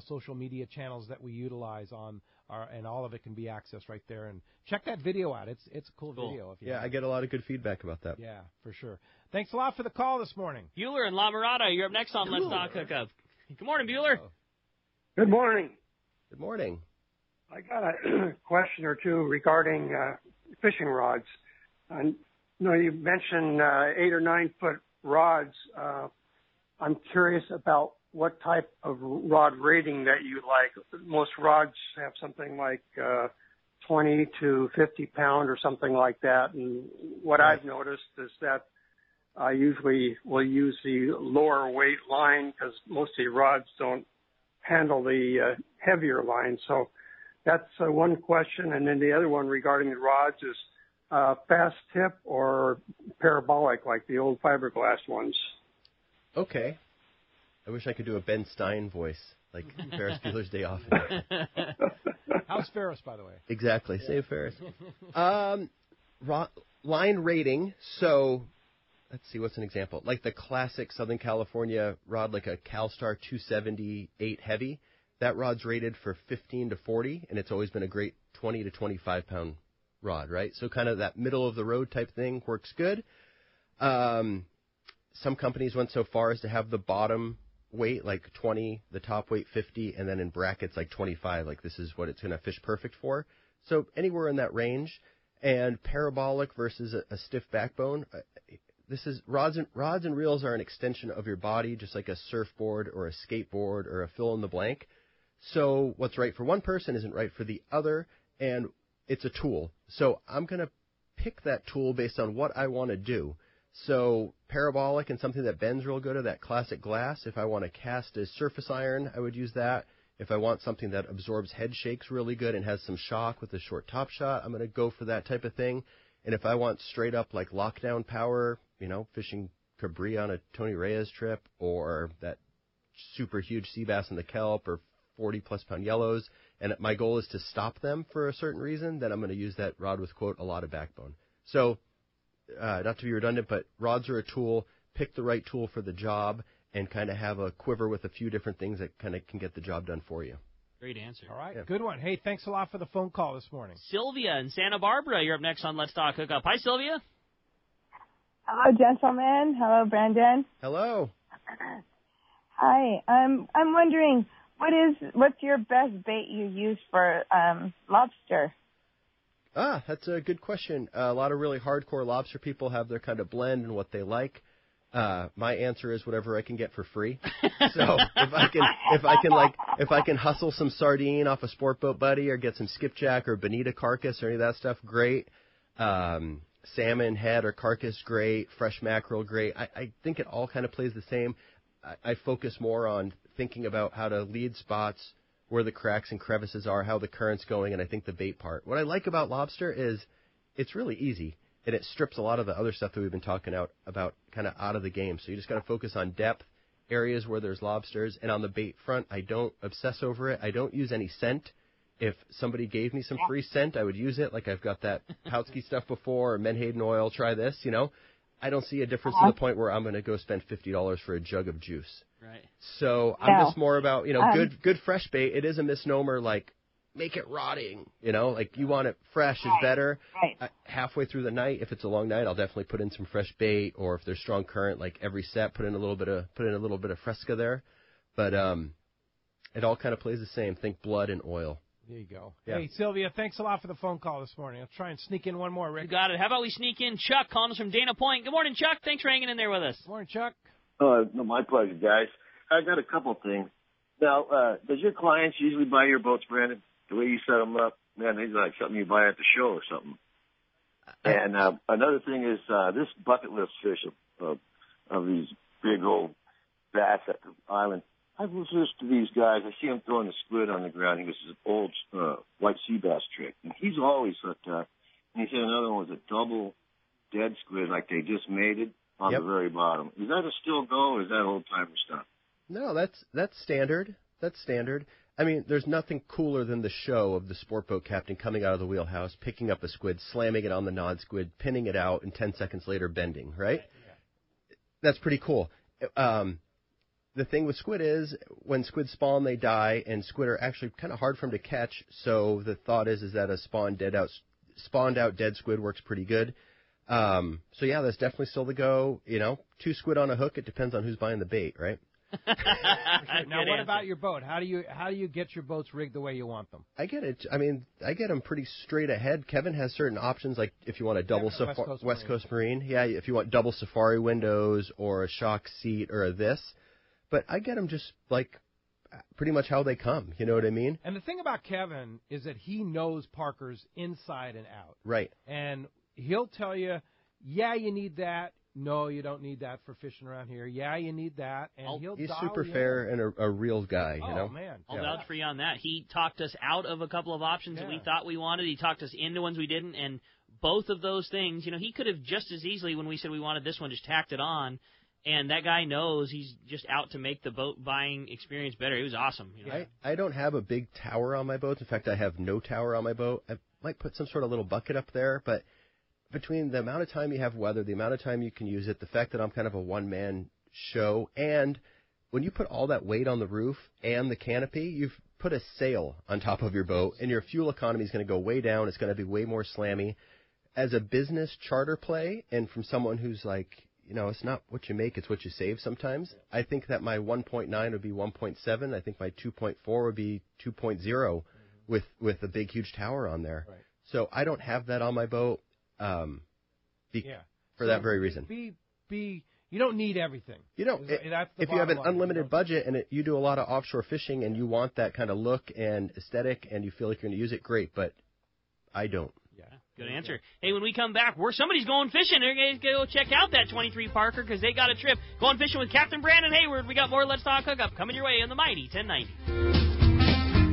social media channels that we utilize and all of it can be accessed right there. And check that video out. It's a cool video. I get a lot of good feedback about that. Yeah, for sure. Thanks a lot for the call this morning. Bueller and La Mirada, you're up next on Let's Talk Hookup. Good morning, Bueller. Good morning. Good morning. I got a question or two regarding fishing rods. I know you mentioned 8 or 9 foot rods. I'm curious about what type of rod rating that you like. Most rods have something like 20 to 50 pound or something like that. And what I've noticed is that I usually will use the lower weight line because most of the rods don't handle the heavier line. So that's one question. And then the other one regarding the rods is fast tip or parabolic like the old fiberglass ones. Okay. I wish I could do a Ben Stein voice, like Ferris Bueller's Day Off. How's Ferris, by the way? Exactly. Save Ferris. Line rating. So let's see, what's an example? Like the classic Southern California rod, like a CalStar 278 heavy. That rod's rated for 15 to 40, and it's always been a great 20 to 25 pound rod, right? So kind of that middle of the road type thing works good. Some companies went so far as to have the bottom weight like 20, the top weight 50, and then in brackets like 25. Like this is what it's going to fish perfect for. So anywhere in that range. And parabolic versus a stiff backbone. This is rods and reels are an extension of your body, just like a surfboard or a skateboard or a fill in the blank. So what's right for one person isn't right for the other, and it's a tool. So I'm going to pick that tool based on what I want to do. So parabolic and something that bends real good are that classic glass. If I want to cast a surface iron, I would use that. If I want something that absorbs head shakes really good and has some shock with a short top shot, I'm going to go for that type of thing. And if I want straight up like lockdown power, fishing Cabri on a Tony Reyes trip or that super huge sea bass in the kelp or 40-plus pound yellows, and my goal is to stop them for a certain reason, then I'm going to use that rod with, quote, a lot of backbone. So not to be redundant, but rods are a tool. Pick the right tool for the job and kind of have a quiver with a few different things that kind of can get the job done for you. Great answer. All right, Good one. Hey, thanks a lot for the phone call this morning. Sylvia in Santa Barbara, you're up next on Let's Talk Hookup. Hi, Sylvia. Hello, gentlemen. Hello, Brandon. Hello. Hi. I'm wondering, what's your best bait you use for lobster? That's a good question. A lot of really hardcore lobster people have their kind of blend and what they like. My answer is whatever I can get for free. So if I can hustle some sardine off a Sport Boat Buddy or get some skipjack or bonita carcass or any of that stuff, great. Salmon head or carcass, great. Fresh mackerel, great. I think it all kind of plays the same. I focus more on thinking about how to lead spots, where the cracks and crevices are, how the current's going, and I think the bait part. What I like about lobster is it's really easy, and it strips a lot of the other stuff that we've been talking about kind of out of the game. So you just got to focus on depth, areas where there's lobsters, and on the bait front, I don't obsess over it. I don't use any scent. If somebody gave me some free scent, I would use it. Like I've got that Poutsky stuff before, or Menhaden oil, try this, you know. I don't see a difference to the point where I'm going to go spend $50 for a jug of juice. Right. So I'm just more about, good fresh bait. It is a misnomer, like, make it rotting, like you want it fresh is better. Right. Halfway through the night, if it's a long night, I'll definitely put in some fresh bait, or if there's strong current, like every set, put in a little bit of Fresca there. But it all kind of plays the same. Think blood and oil. There you go. Yeah. Hey, Sylvia, thanks a lot for the phone call this morning. I'll try and sneak in one more, Rick. You got it. How about we sneak in Chuck calling us from Dana Point. Good morning, Chuck. Thanks for hanging in there with us. Good morning, Chuck. No, my pleasure, guys. I got a couple things. Now, does your clients usually buy your boats, Brandon? The way you set them up, man, they're like something you buy at the show or something. And another thing is this bucket list fish of these big old bass at the island. I've listened to these guys. I see them throwing the squid on the ground. He goes, this old white sea bass trick. And he's always hooked up. And he said another one was a double dead squid, like they just mated on the very bottom. Is that a still go, or is that old-timer stuff? No, that's standard. That's standard. I mean, there's nothing cooler than the show of the sport boat captain coming out of the wheelhouse, picking up a squid, slamming it on the nod squid, pinning it out, and 10 seconds later bending, right? Yeah. That's pretty cool. The thing with squid is when squid spawn, they die, and squid are actually kind of hard for them to catch. So the thought is that a spawned out dead squid works pretty good. So yeah, that's definitely still the go. 2 squid on a hook. It depends on who's buying the bait, right? Now, what about your boat? How do you get your boats rigged the way you want them? I get it. I mean, I get them pretty straight ahead. Kevin has certain options, like if you want a double West Coast Marine. Yeah, if you want double safari windows or a shock seat or a this. But I get them just like pretty much how they come. You know what I mean? And the thing about Kevin is that he knows Parker's inside and out. Right. And he'll tell you, yeah, you need that. No, you don't need that for fishing around here. Yeah, you need that. And he's super fair and a real guy, you know? Oh, man. I'll vouch for you on that. He talked us out of a couple of options that we thought we wanted. He talked us into ones we didn't. And both of those things, he could have just as easily, when we said we wanted this one, just tacked it on. And that guy knows he's just out to make the boat buying experience better. It was awesome. I don't have a big tower on my boat. In fact, I have no tower on my boat. I might put some sort of little bucket up there, but between the amount of time you have weather, the amount of time you can use it, the fact that I'm kind of a one-man show, and when you put all that weight on the roof and the canopy, you've put a sail on top of your boat, and your fuel economy is going to go way down. It's going to be way more slammy. As a business charter play, and from someone who's like, it's not what you make, it's what you save sometimes. I think that my 1.9 would be 1.7. I think my 2.4 would be 2.0 with a big, huge tower on there. Right. So I don't have that on my boat for that very reason. You don't need everything. You don't. If you have an unlimited budget and you do a lot of offshore fishing and you want that kind of look and aesthetic and you feel like you're going to use it, great, but I don't. Good answer. Hey, when we come back, somebody's going fishing. They're going to go check out that 23 Parker because they got a trip. Going fishing with Captain Brandon Hayward. We got more Let's Talk Hookup coming your way on the Mighty 1090.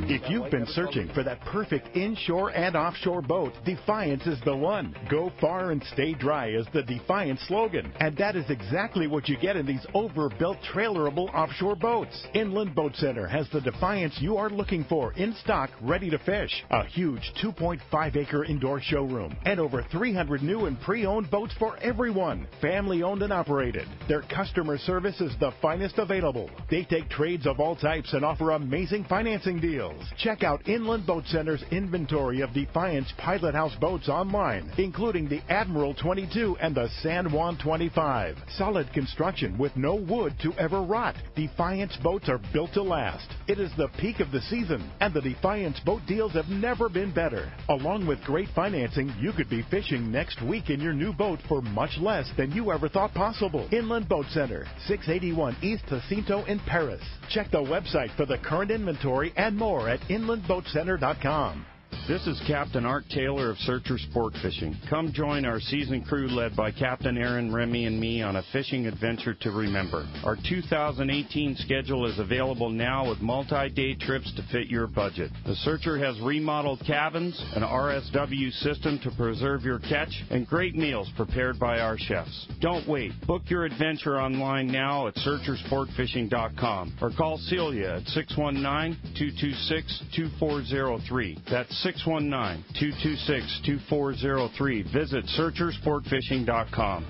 If you've been searching for that perfect inshore and offshore boat, Defiance is the one. Go far and stay dry is the Defiance slogan. And that is exactly what you get in these overbuilt trailerable offshore boats. Inland Boat Center has the Defiance you are looking for in stock, ready to fish. A huge 2.5-acre indoor showroom. And over 300 new and pre-owned boats for everyone. Family owned and operated. Their customer service is the finest available. They take trades of all types and offer amazing financing deals. deals. Check out Inland Boat Center's inventory of Defiance Pilot House boats online, including the Admiral 22 and the San Juan 25. Solid construction with no wood to ever rot. Defiance boats are built to last. It is the peak of the season, and the Defiance boat deals have never been better. Along with great financing, you could be fishing next week in your new boat for much less than you ever thought possible. Inland Boat Center, 681 East Jacinto in Paris. Check the website for the current inventory and more at inlandboatcenter.com. This is Captain Art Taylor of Searcher Sport Fishing. Come join our season crew led by Captain Aaron, Remy, and me on a fishing adventure to remember. Our 2018 schedule is available now with multi-day trips to fit your budget. The Searcher has remodeled cabins, an RSW system to preserve your catch, and great meals prepared by our chefs. Don't wait. Book your adventure online now at searchersportfishing.com or call Celia at 619-226-2403. That's 619-226-2403. Visit searchersportfishing.com.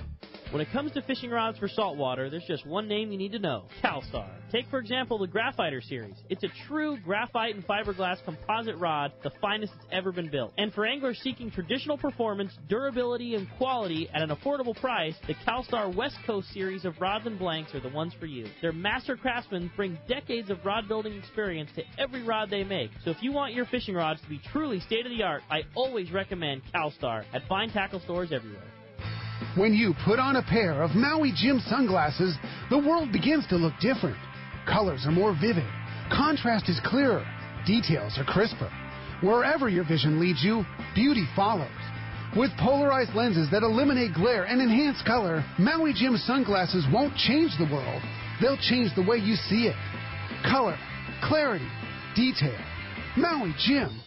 When it comes to fishing rods for saltwater, there's just one name you need to know: CalStar. Take, for example, the Graphiter series. It's a true graphite and fiberglass composite rod, the finest that's ever been built. And for anglers seeking traditional performance, durability, and quality at an affordable price, the CalStar West Coast series of rods and blanks are the ones for you. Their master craftsmen bring decades of rod building experience to every rod they make. So if you want your fishing rods to be truly state-of-the-art, I always recommend CalStar at fine tackle stores everywhere. When you put on a pair of Maui Jim sunglasses, the world begins to look different. Colors are more vivid. Contrast is clearer. Details are crisper. Wherever your vision leads you, beauty follows. With polarized lenses that eliminate glare and enhance color, Maui Jim sunglasses won't change the world. They'll change the way you see it. Color, clarity, detail. Maui Jim.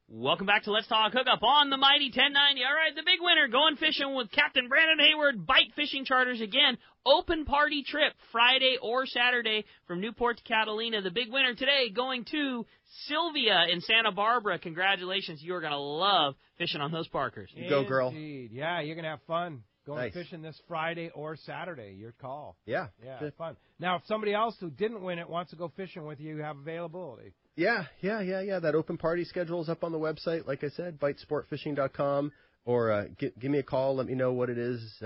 Welcome back to Let's Talk Hookup on the Mighty 1090. All right, the big winner, going fishing with Captain Brandon Hayward, Bight Fishing Charters again. Open party trip Friday or Saturday from Newport to Catalina. The big winner today going to Sylvia in Santa Barbara. Congratulations. You are going to love fishing on those Parkers. You go, girl. Indeed. Yeah, you're going to have fun going Nice. fishing this Friday or Saturday. Your call. Yeah. Yeah, fun. Now, if somebody else who didn't win it wants to go fishing with you, you have availability. Yeah. That open party schedule is up on the website, like I said, bitesportfishing.com, or give me a call. Let me know what it is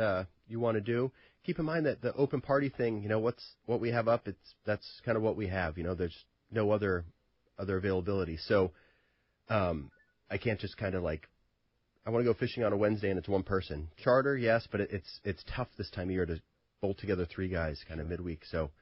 you want to do. Keep in mind that the open party thing, what we have up, that's kind of what we have. There's no other availability. So I can't just kind of like, I want to go fishing on a Wednesday and it's one person. Charter, yes, but it's tough this time of year to bolt together three guys kind of midweek. So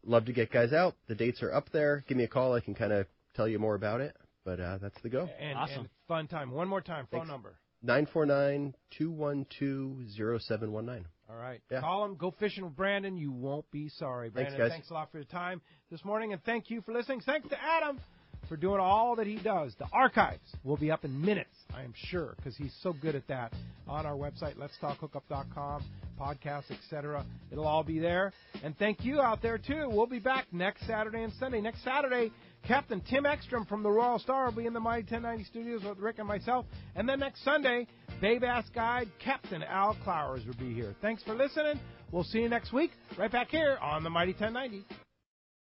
love to get guys out. The dates are up there. Give me a call. I can kind of tell you more about it. But that's the go. Awesome. And fun time. One more time. Phone number. 949-212-0719. All right. Yeah. Call him. Go fishing with Brandon. You won't be sorry. Brandon, Thanks, guys. Thanks a lot for your time this morning, and thank you for listening. Thanks to Adam for doing all that he does. The archives will be up in minutes, I am sure, because he's so good at that, on our website, letstalkhookup.com, podcasts, etc. It'll all be there. And thank you out there, too. We'll be back next Saturday and Sunday. Next Saturday, Captain Tim Ekstrom from the Royal Star will be in the Mighty 1090 studios with Rick and myself. And then next Sunday, Bay Bass Guide Captain Al Clowers will be here. Thanks for listening. We'll see you next week right back here on the Mighty 1090.